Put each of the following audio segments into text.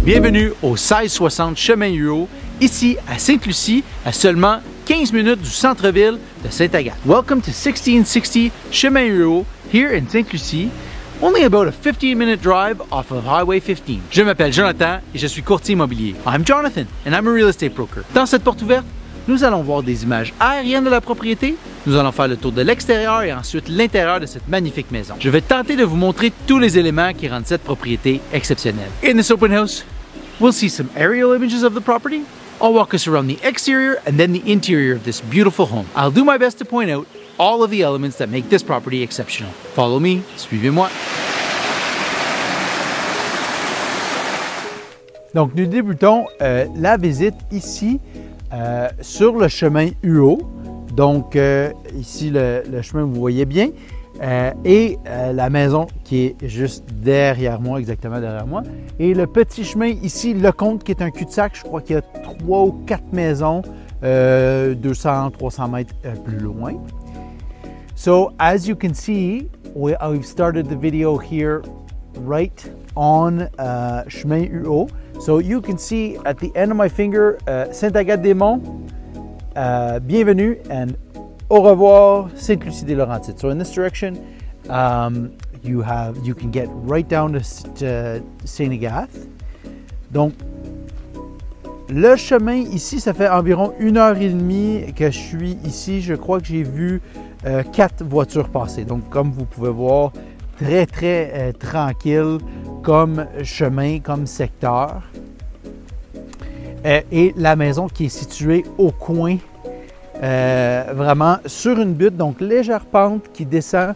Bienvenue au 1660 Chemin Huot, ici à Sainte-Lucie, à seulement 15 minutes du centre-ville de Sainte-Agathe. Welcome to 1660 Chemin Huot, here in Sainte-Lucie, only about a 15-minute drive off of Highway 15. Je m'appelle Jonathan et je suis courtier immobilier. I'm Jonathan and I'm a real estate broker. Dans cette porte ouverte, nous allons voir des images aériennes de la propriété, nous allons faire le tour de l'extérieur et ensuite l'intérieur de cette magnifique maison. Je vais tenter de vous montrer tous les éléments qui rendent cette propriété exceptionnelle. In this open house, we'll see some aerial images of the property. I'll walk us around the exterior and then the interior of this beautiful home. I'll do my best to point out all of the elements that make this property exceptional. Follow me, suivez-moi. Donc nous débutons la visite ici sur le chemin Huot. Donc ici le chemin vous voyez bien et la maison qui est juste derrière moi, exactement derrière moi. Et le petit chemin ici, Lecomte, qui est un cul-de-sac. Je crois qu'il y a 3 ou 4 maisons 200-300 mètres plus loin. So as you can see, we've started the video here right on chemin Huot. So you can see at the end of my finger, Sainte-Agathe-des-Monts, bienvenue, and au revoir, Sainte-Lucie-des-Laurentides. So in this direction, you can get right down to Sainte-Agathe. Donc, le chemin ici, ça fait environ 1h30 que je suis ici. Je crois que j'ai vu 4 voitures passer. Donc, comme vous pouvez voir, très tranquille comme chemin, comme secteur. Et la maison qui est située au coin, vraiment sur une butte, donc légère pente qui descend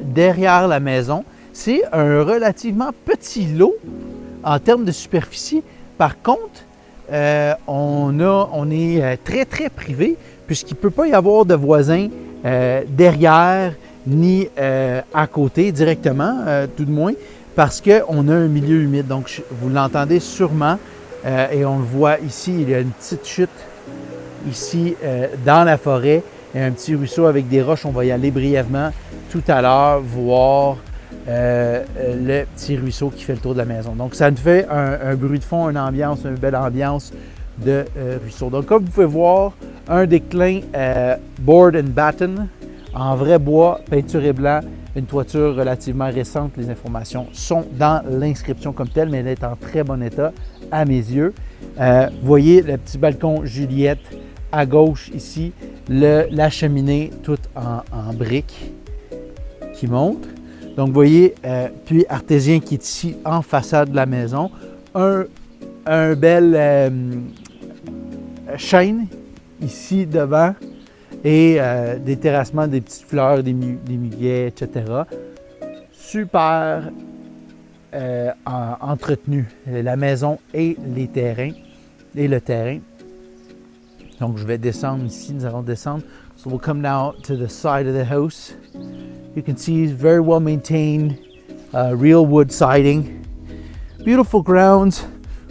derrière la maison. C'est un relativement petit lot en termes de superficie. Par contre, on est très privé puisqu'il ne peut pas y avoir de voisins derrière ni à côté directement, tout de moins, parce qu'on a un milieu humide. Donc, vous l'entendez sûrement et on le voit ici, il y a une petite chute ici dans la forêt et un petit ruisseau avec des roches. On va y aller brièvement tout à l'heure voir le petit ruisseau qui fait le tour de la maison. Donc, ça nous fait un bruit de fond, une belle ambiance de ruisseau. Donc, comme vous pouvez voir, un déclin board and batten en vrai bois, peinturé blanc, une toiture relativement récente. Les informations sont dans l'inscription comme telle, mais elle est en très bon état à mes yeux. Vous voyez le petit balcon Juliette à gauche ici, la cheminée toute en briques qui monte. Donc, vous voyez, puis artésien qui est ici en façade de la maison. Un bel chêne ici devant et des terrassements, des petites fleurs, des muguets, etc. Super entretenu, la maison et les terrains et le terrain. Donc, je vais descendre ici, nous allons descendre. So we'll come now to the side of the house. You can see it's very well maintained, real wood siding. Beautiful grounds,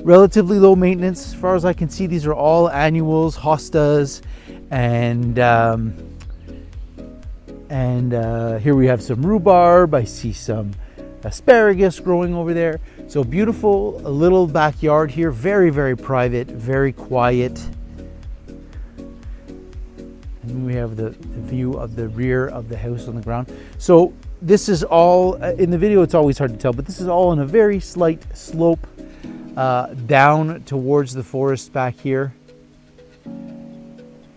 relatively low maintenance. As far as I can see, these are all annuals, hostas, and here we have some rhubarb. I see some asparagus growing over there. So beautiful little backyard here, very private, very quiet. And we have the view of the rear of the house on the ground. So this is all, in the video it's always hard to tell, but this is all on a very slight slope down towards the forest back here.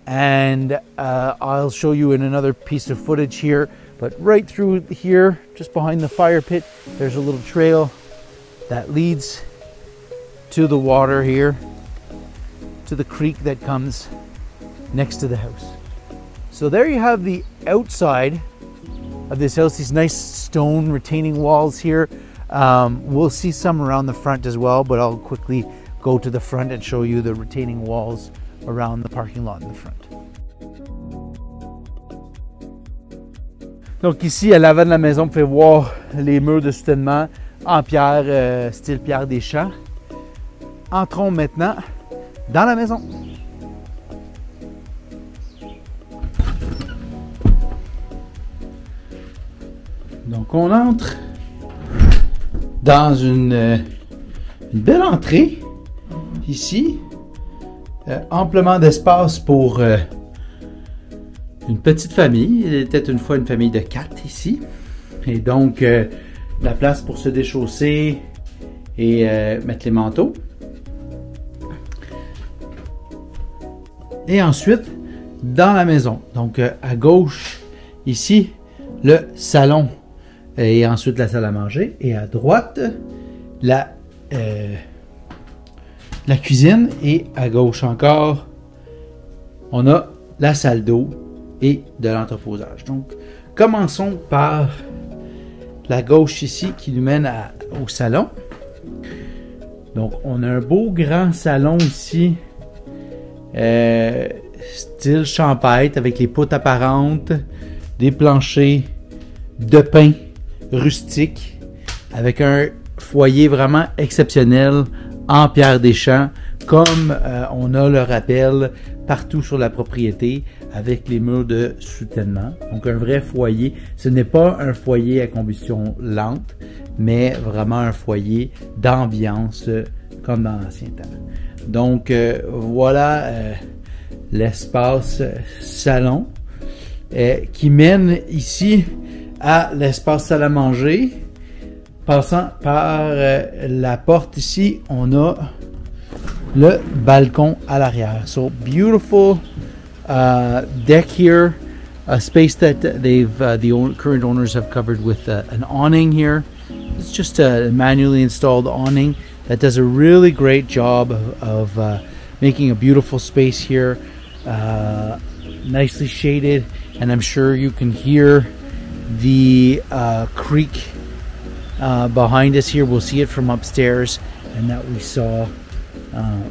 And I'll show you in another piece of footage here, but right through here, just behind the fire pit, there's a little trail that leads to the water here, to the creek that comes next to the house. So there you have the outside of this house, these nice stone retaining walls here. We'll see some around the front as well, but I'll quickly go to the front and show you the retaining walls around the parking lot in the front. Donc ici, à l'avant de la maison, vous pouvez voir les murs de soutènement en pierre, style Pierre des Champs. Entrons maintenant dans la maison. Donc on entre dans une Une belle entrée ici. Amplement d'espace pour une petite famille. Il était une fois une famille de 4 ici. Et donc, la place pour se déchausser et mettre les manteaux. Et ensuite, dans la maison. Donc, à gauche, ici, le salon. Et ensuite, la salle à manger. Et à droite, la cuisine. Et à gauche encore, on a la salle d'eau et de l'entreposage. Donc, commençons par la gauche ici qui nous mène au salon. Donc, on a un beau grand salon ici. Style champêtre avec les poutres apparentes, des planchers de pin rustique avec un foyer vraiment exceptionnel en pierre des champs comme on a le rappel partout sur la propriété avec les murs de soutènement. Donc un vrai foyer. Ce n'est pas un foyer à combustion lente, mais vraiment un foyer d'ambiance comme dans l'ancien temps. Donc voilà l'espace salon qui mène ici à l'espace salle à manger. Passant par la porte ici, on a le balcon à l'arrière. So beautiful deck here, a space that the current owners have covered with an awning here. It's just a manually installed awning that does a really great job of making a beautiful space here, nicely shaded, and I'm sure you can hear the creek behind us here. We'll see it from upstairs, and that we saw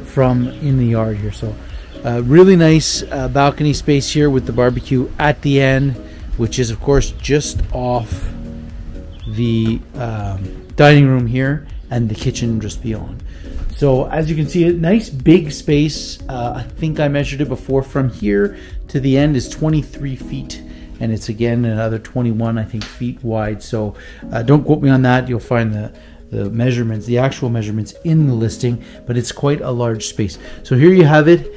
from in the yard here. So really nice balcony space here with the barbecue at the end, which is of course just off the dining room here, and the kitchen just beyond. So as you can see, a nice big space. I think I measured it before. From here to the end is 23 feet, and it's again another 21, I think, feet wide. So don't quote me on that. You'll find the measurements, the actual measurements in the listing, but it's quite a large space. So here you have it.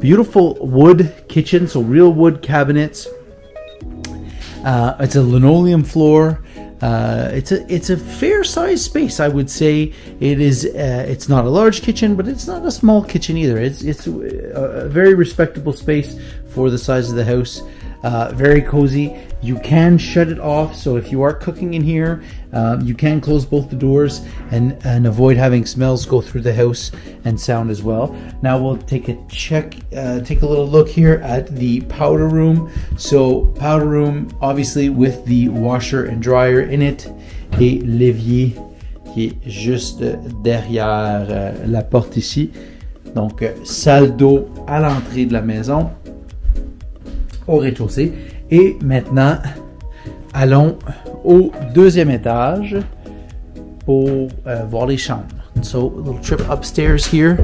Beautiful wood kitchen, so real wood cabinets. It's a linoleum floor. It's a fair sized space, I would say. It is. It's not a large kitchen, but it's not a small kitchen either. It's a very respectable space for the size of the house. Very cozy. You can shut it off, so if you are cooking in here, you can close both the doors and avoid having smells go through the house and sound as well. Now we'll take a little look here at the powder room. So powder room, obviously with the washer and dryer in it, et l'évier qui est juste derrière la porte ici. Donc salle d'eau à l'entrée de la maison, au rez-de-chaussée. Et maintenant, allons au deuxième étage pour voir les chambres. So a little trip upstairs here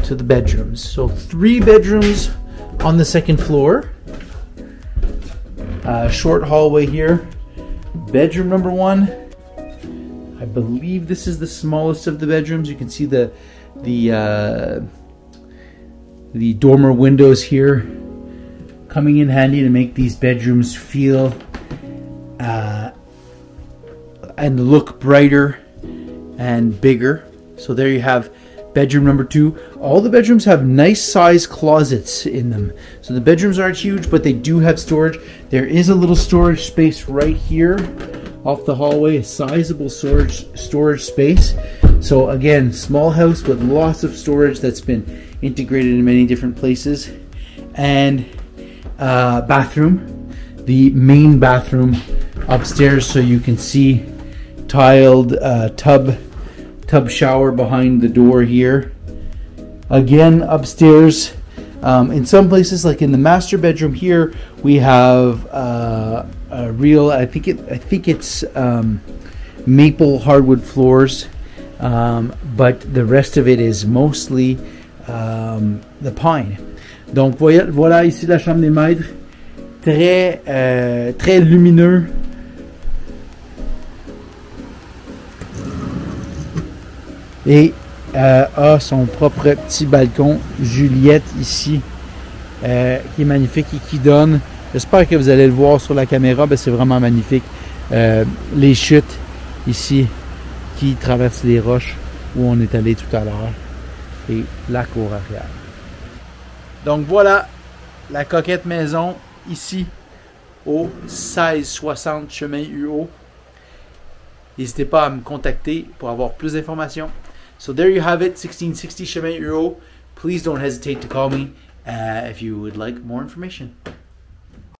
to the bedrooms. So 3 bedrooms on the second floor. Short hallway here. Bedroom number 1. I believe this is the smallest of the bedrooms. You can see the dormer windows here, coming in handy to make these bedrooms feel and look brighter and bigger. So there you have bedroom number 2. All the bedrooms have nice size closets in them. So the bedrooms aren't huge, but they do have storage. There is a little storage space right here off the hallway, a sizable storage space. So again, small house with lots of storage that's been integrated in many different places. And bathroom, the main bathroom upstairs, so you can see tiled tub shower behind the door here. Again, upstairs, in some places, like in the master bedroom here, we have a real, I think it's maple hardwood floors, but the rest of it is mostly the pine. Donc voilà ici la chambre des maîtres, très lumineux. et a son propre petit balcon Juliette ici, qui est magnifique et qui donne, j'espère que vous allez le voir sur la caméra, ben c'est vraiment magnifique, les chutes ici qui traversent les roches où on est allé tout à l'heure et la cour arrière. Donc voilà la coquette maison ici au 1660 chemin UO. N'hésitez pas à me contacter pour avoir plus d'informations. So there you have it, 1660 chemin UO. Please don't hesitate to call me if you would like more information.